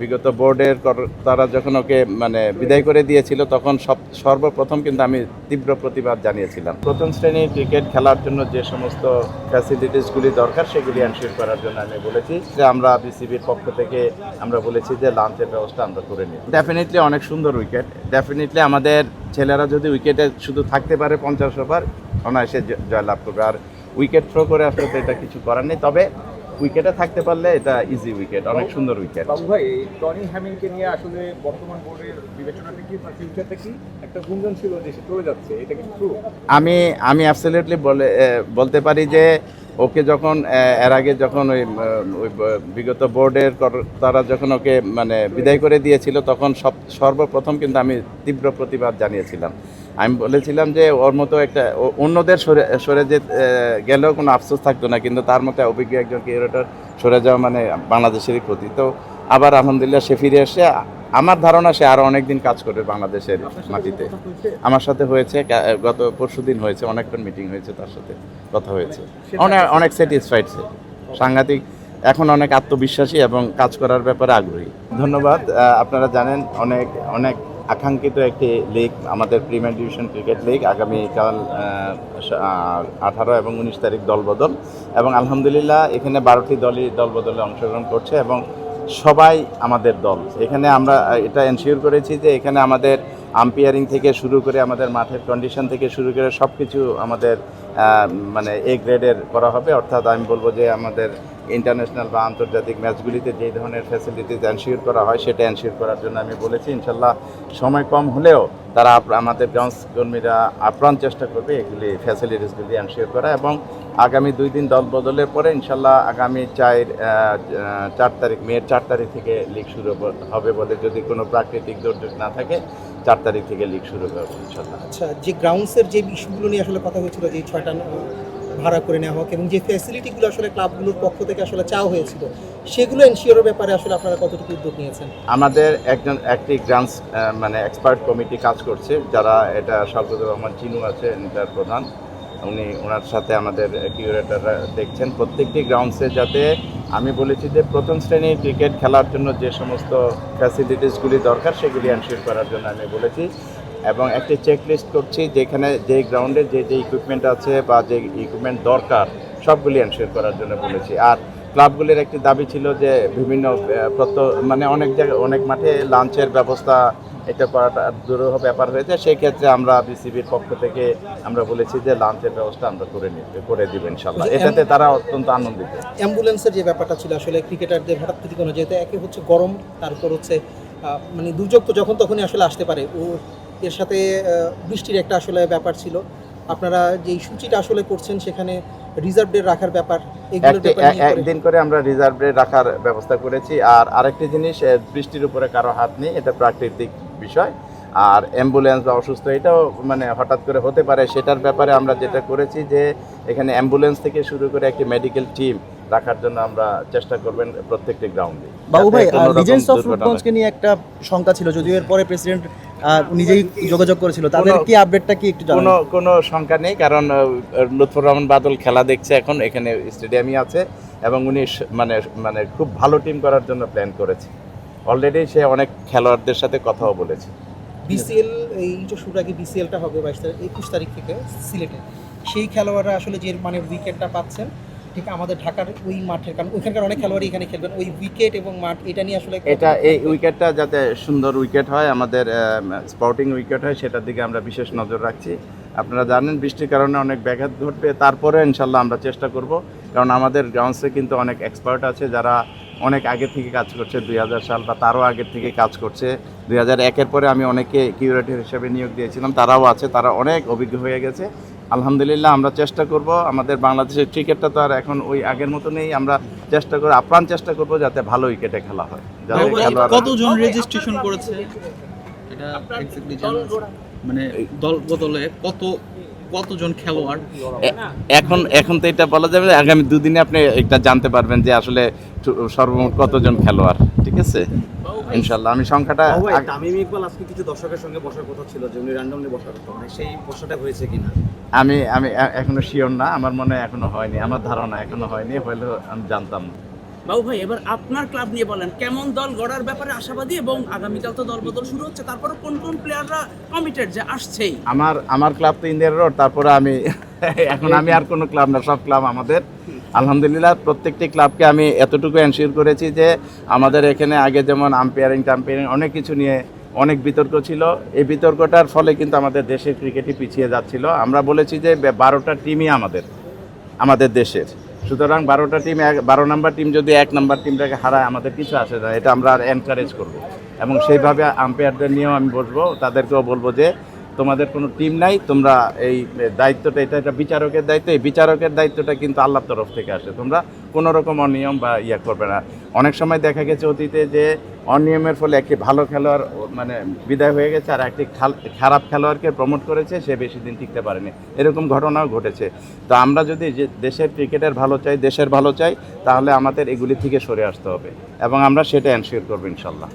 বিগত বোর্ডের তারা যখন ওকে বিদায় করে দিয়েছিল তখন সর্বপ্রথম কিন্তু আমি তীব্র প্রতিবাদ জানিয়েছিলাম। প্রথম শ্রেণীর ক্রিকেট খেলার জন্য যে সমস্ত ফ্যাসিলিটিসগুলি দরকার সেগুলি এনশিওর করার জন্য আমি বলেছি যে আমরা বিসিবির পক্ষ থেকে আমরা বলেছি যে লাঞ্চের ব্যবস্থা আমরা করে নিই। ডেফিনেটলি অনেক সুন্দর উইকেট, ডেফিনেটলি আমাদের ছেলেরা যদি উইকেটে শুধু থাকতে পারে 50 ওভার অনায়াসে জয়লাভ করবে। আর উইকেট থ্রো করে আসলে তো এটা কিছু করার নেই, তবে উইকেটে থাকতে পারলে এটা ইজি উইকেট, অনেক সুন্দর উইকেট। বাবু ভাই, টনি হ্যামিলকে নিয়ে আসলে বর্তমান বোর্ডের বিবেচনাটা কি, ফিউচারটা কি? একটা গুঞ্জন ছিল যে সে চলে যাচ্ছে, এটা কি ট্রু? আমি অ্যাবসলিউটলি বলতে পারি যে ওকে যখন এর আগে যখন ওই বিগত বোর্ডের তারা যখন ওকে বিদায় করে দিয়েছিল তখন সর্বপ্রথম কিন্তু আমি তীব্র প্রতিবাদ জানিয়েছিলাম। আমি বলেছিলাম যে ওর মতো একটা অন্যদের সরে যে গেলেও কোনো আফসোস থাকতো না, কিন্তু তার মতো অভিজ্ঞ একজন ক্রিকেটার সরে যাওয়া বাংলাদেশেরই ক্ষতি। তো আবার আলহামদুলিল্লাহ সে ফিরে এসে আমার ধারণা সে আরও অনেক দিন কাজ করবে বাংলাদেশের মাটিতে। আমার সাথে হয়েছে, গত পরশুদিন হয়েছে, অনেকক্ষণ মিটিং হয়েছে, তার সাথে কথা হয়েছে। অনেক স্যাটিসফাইড সে, সাংঘাতিক, এখন অনেক আত্মবিশ্বাসী এবং কাজ করার ব্যাপারে আগ্রহী। ধন্যবাদ। আপনারা জানেন অনেক অনেক আকাঙ্ক্ষিত একটি লিগ আমাদের প্রিমিয়ার ডিভিশন ক্রিকেট লিগ, আগামীকাল 18 এবং 19 তারিখ দলবদল, এবং আলহামদুলিল্লাহ এখানে 12টি দলই দলবদলে অংশগ্রহণ করছে এবং সবাই আমাদের দল। এখানে আমরা এটা এনশিওর করেছি যে এখানে আমাদের আম্পায়ারিং থেকে শুরু করে আমাদের মাঠের কন্ডিশন থেকে শুরু করে সব কিছু আমাদের এ গ্রেডের করা হবে। অর্থাৎ আমি বলবো যে আমাদের ইন্টারন্যাশনাল বা আন্তর্জাতিক ম্যাচগুলিতে যেই ধরনের ফ্যাসিলিটিস এনশিওর করা হয় সেটা এনশিওর করার জন্য আমি বলেছি। ইনশাল্লাহ সময় কম হলেও তারা আমাদের গ্রাউন্ডস কর্মীরা আপ্রাণ চেষ্টা করবে এগুলি ফ্যাসিলিটিসগুলি এনশিওর করা, এবং আগামী 2 দিন দল বদলের পরে ইনশাল্লাহ আগামী 4 তারিখ, মের 4 তারিখ থেকে লিগ শুরু হবে বলে, যদি কোনো প্রাকৃতিক দুর্যোগ না থাকে 4 তারিখ থেকে লিগ শুরু হবে ইনশাল্লাহ। আচ্ছা, যে গ্রাউন্ডসের যে ইস্যুগুলো নিয়ে আসলে কথা হয়েছিল, যে 6টা ভাড়া করে নেওয়া হোক এবং যে ফ্যাসিলিটিগুলো আসলে ক্লাবগুলোর পক্ষ থেকে আসলে চাওয়া হয়েছিল, সেগুলো এনশিওরের ব্যাপারে আসলে আপনারা কতটুকু উদ্যোগ নিয়েছেন? আমাদের একটি গ্রান্টস এক্সপার্ট কমিটি কাজ করছে, যারা এটা সর্বদা আমার চিনু আছে এটার প্রধান, ওনার সাথে আমাদের কিউরেটররা দেখছেন প্রত্যেকটি গ্রাউন্ডসে, যাতে আমি বলেছি যে প্রথম শ্রেণীর ক্রিকেট খেলার জন্য যে সমস্ত ফ্যাসিলিটিসগুলি দরকার সেগুলি এনশিওর করার জন্য আমি বলেছি, এবং একটি চেকলিস্ট করছি যেখানে যে গ্রাউন্ডে যে ইকুইপমেন্ট আছে বা যে ইকুইপমেন্ট দরকার সবগুলি এনশিওর করার জন্য বলেছি। আর ক্লাবগুলির একটি দাবি ছিল যে বিভিন্ন অনেক জায়গায় অনেক মাঠে লাঞ্চের ব্যবস্থা এটা করাটা দুরূহ ব্যাপার হয়েছে। সেই ক্ষেত্রে আমরা বিসিবির পক্ষ থেকে আমরা বলেছি যে লাঞ্চের ব্যবস্থা আমরা করে দিব ইনশাল্লাহ। এটাতে তারা অত্যন্ত আনন্দিত। অ্যাম্বুলেন্সের যে ব্যাপারটা ছিল আসলে ক্রিকেটারদের হঠাৎ করে কোনো, যেহেতু একে হচ্ছে গরম, তারপর হচ্ছে দুর্যোগ তো যখন তখনই আসলে আসতে পারে, ও এর সাথে বৃষ্টির একটা আসলে ব্যাপার ছিল। আপনারা যেই সূচিটা আসলে করছেন সেখানে রিজার্ভদের রাখার ব্যাপার, একদিন করে আমরা রিজার্ভে রাখার ব্যবস্থা করেছি। আর আরেকটি জিনিস, বৃষ্টির উপরে কারো হাত নেই, এটা প্রাকৃতিক বিষয়। আর অ্যাম্বুলেন্স বা অসুস্থ এটাও হঠাৎ করে হতে পারে, সেটার ব্যাপারে আমরা যেটা করেছি যে এখানে অ্যাম্বুলেন্স থেকে শুরু করে একটি মেডিকেল টিম রাখার জন্য আমরা চেষ্টা করবেন প্রত্যেকটি গ্রাউন্ডে। বাবু ভাই, লিজেন্ডস অফ রূপগঞ্জকে নিয়ে একটা শঙ্কা ছিল, যদিও এর পরে প্রেসিডেন্ট নিজেই যোগাযোগ করেছিল, তাদের কি আপডেটটা কি একটু জানান? কোনো শঙ্কা নেই, কারণ লুৎফর রহমান বাদল খেলা দেখছে এখন, এখানে স্টেডিয়ামই আছে, এবং উনি খুব ভালো টিম করার জন্য প্ল্যান করেছে। অলরেডি সে অনেক খেলোয়াড়দের সাথে কথাও বলেছে। বিসিএল এই যে শুরুর আগে বিসিএলটা হবে 21 তারিখ থেকে সিলেটে, সেই খেলোয়াড়রা আসলে যে উইকেটটা পাচ্ছেন ঠিক আমাদের ঢাকার ওই মাঠের, কারণ ওইখানকার অনেক খেলোয়াড়ই এখানে খেলবেন, ওই উইকেট এবং মাঠ এটা নিয়ে আসলে এই উইকেটটা যাতে সুন্দর উইকেট হয়, আমাদের স্পোর্টিং উইকেট হয়, সেটার দিকে আমরা বিশেষ নজর রাখছি। আপনারা জানেন বৃষ্টির কারণে অনেক ব্যাঘাত ঘটবে, তারপরে ইনশাল্লাহ আমরা চেষ্টা করব, কারণ আমাদের গ্রাউন্ডসে কিন্তু অনেক এক্সপার্ট আছে যারা অনেক আগে থেকে কাজ করছে, 2000 সাল বা তারও আগের থেকে কাজ করছে। 2001-এর পরে আমি অনেকে কিউরেটর হিসেবে নিয়োগ দিয়েছিলাম, তারাও আছে, তারা অনেক অভিজ্ঞ হয়ে গেছে। আলহামদুলিল্লাহ আমরা চেষ্টা করব, আমাদের বাংলাদেশের ক্রিকেটটা তো আর এখন ওই আগের মতো নেই, আমরা চেষ্টা করব, আপ্রাণ চেষ্টা করব যাতে ভালো উইকেটে খেলা হয়। কতজন রেজিস্ট্রেশন করেছে এটা এক্স্যাক্টলি জানা আছে? দল বদলে কতজন খেলোয়াড় এখন তো এটা বলা যাবে, আগামী 2 দিনে আপনি এটা জানতে পারবেন যে আসলে সর্বমোট কতজন খেলোয়াড়। ঠিক আছে, ইনশাল্লাহ আমি সংখ্যাটা। তামিম ইকবাল আজকে কিছু দর্শকের সঙ্গে বসার কথা ছিল, যে উনি র্যান্ডমলি বসার কথা, সেই বসাটা হয়েছে কিনা আমি এখনো শিওর না, আমার মনে হয় এখনো হয়নি, আমার ধারণা এখনো হয়নি, হলেও আমি জানতাম না। বাবু ভাই, এবার আপনার ক্লাব নিয়ে বলেন, কেমন দল গড়ার ব্যাপারে আশাবাদী, এবং আগামীকাল তো দল বদল শুরু হচ্ছে, তারপরে কোন কোন প্লেয়াররা কমিটেড যে আসছেই? আমার ক্লাব তো ইন্ডিয়ান রোড, তারপরে আমি এখন আমি আর কোনো ক্লাব না, সব ক্লাব আমাদের। আলহামদুলিল্লাহ প্রত্যেকটি ক্লাবকে আমি এতটুকু এনশিওর করেছি যে আমাদের এখানে আগে যেমন আম্পায়ারিং অনেক কিছু নিয়ে অনেক বিতর্ক ছিল, এই বিতর্কটার ফলে কিন্তু আমাদের দেশের ক্রিকেটই পিছিয়ে যাচ্ছিল। আমরা বলেছি যে 12টা টিমই আমাদের দেশের, সুতরাং 12টা টিম 12 নম্বর টিম যদি 1 নম্বর টিমটাকে হারায় আমাদের কিছু আসে না, এটা আমরা এনকারেজ করব। এবং সেইভাবে আম্পায়ারদের নিয়েও আমি বসবো, তাদেরকেও বলবো যে তোমাদের কোনো টিম নাই, তোমরা এই দায়িত্বটা, এটা বিচারকের দায়িত্ব, এই বিচারকের দায়িত্বটা কিন্তু আল্লাহর তরফ থেকে আসে, তোমরা কোনো রকম অনিয়ম বা করবে না। অনেক সময় দেখা গেছে অতীতে যে অনিয়মের ফলে একটি ভালো খেলোয়াড় মানে বিদায় হয়ে গেছে, আর একটি খারাপ খেলোয়াড়কে প্রমোট করেছে, সে বেশি দিন টিকতে পারেনি, এরকম ঘটনাও ঘটেছে। তো আমরা যদি যে দেশের ক্রিকেটের ভালো চাই, দেশের ভালো চাই, তাহলে আমাদের এগুলি থেকে সরে আসতে হবে এবং আমরা সেটা এনশিওর করবো ইনশাল্লাহ।